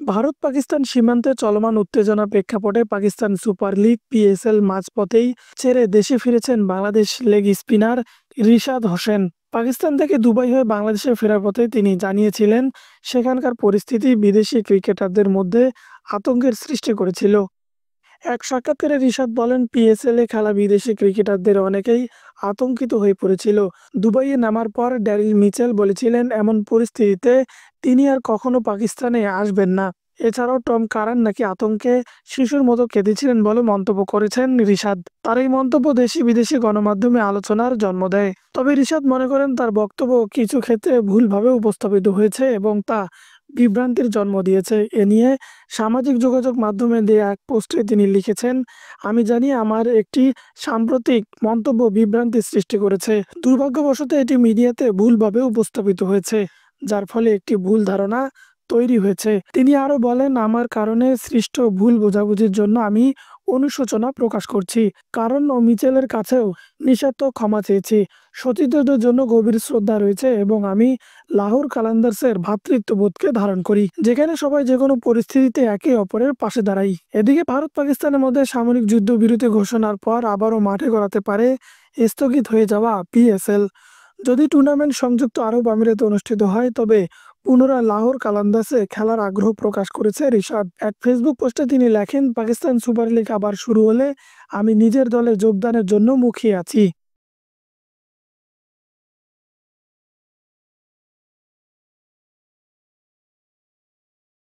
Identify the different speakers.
Speaker 1: ভারত পাকিস্তান সীমান্তে চলমান উত্তেজনা প্রেক্ষাপটে পাকিস্তান সুপার লিগ পিএসএল মাঝপথেই ছেড়ে দেশে ফিরেছেন বাংলাদেশ লেগ স্পিনার রিশাদ হোসেন। পাকিস্তান থেকে দুবাই হয়ে বাংলাদেশে ফেরার পথে তিনি জানিয়েছিলেন, সেখানকার পরিস্থিতি বিদেশি ক্রিকেটারদের মধ্যে আতঙ্কের সৃষ্টি করেছিল। এক সাক্ষাৎকারে রিশাদ বলেন, পিএসএল এ খেলা বিদেশি ক্রিকেটারদের অনেকেই আতঙ্কিত হয়ে পড়েছিল। দুবাইয়ে নামার পর ড্যারিল মিচেল বলেছিলেন এমন পরিস্থিতিতে তিনি আর কখনো পাকিস্তানে আসবেন না। এছাড়াও টম কারান নাকি আতঙ্কে শিশুর মতো কেঁদেছিলেন বলে মন্তব্য করেছেন রিশাদ। তার এই মন্তব্য দেশি বিদেশি গণমাধ্যমে আলোচনার জন্ম দেয়। তবে রিশাদ মনে করেন তার বক্তব্য কিছু ক্ষেত্রে ভুলভাবে উপস্থাপিত হয়েছে এবং তা বিভ্রান্তির জন্ম দিয়েছে। এ নিয়ে সামাজিক যোগাযোগ মাধ্যমে দেয়া এক পোস্টে তিনি লিখেছেন, আমি জানি আমার একটি সাম্প্রতিক মন্তব্য বিভ্রান্তির সৃষ্টি করেছে। দুর্ভাগ্যবশত এটি মিডিয়াতে ভুলভাবে উপস্থাপিত হয়েছে, যার ফলে একটি ভুল ধারণা তৈরি হয়েছে। তিনি আরো বলেন, আমার কারণে সৃষ্ট ভুল বোঝাবুঝির জন্য আমি অনুশোচনা প্রকাশ করছি। কারণ ও মিচেলের কাছেও নিঃস্বার্থ ক্ষমা চেয়েছি। সতীর্থদের জন্য গভীর শ্রদ্ধা রয়েছে এবং আমি লাহোর কালান্দার্সের ভ্রাতৃত্ববোধকে ধারণ করি, যেখানে সবাই যে কোনো পরিস্থিতিতে একে অপরের পাশে দাঁড়াই। এদিকে ভারত পাকিস্তানের মধ্যে সামরিক যুদ্ধবিরতি ঘোষণার পর আবারও মাঠে গড়াতে পারে স্থগিত হয়ে যাওয়া পিএসএল। যদি টুর্নামেন্ট সংযুক্ত আরব আমিরাতে অনুষ্ঠিত হয়, তবে পুনরায় লাহোর কালান্দার্সে খেলার আগ্রহ প্রকাশ করেছে রিশাদ। এক ফেসবুক পোস্টে তিনি লেখেন, পাকিস্তান সুপার লিগ আবার শুরু হলে আমি নিজের দলে যোগদানের জন্য মুখিয়ে আছি।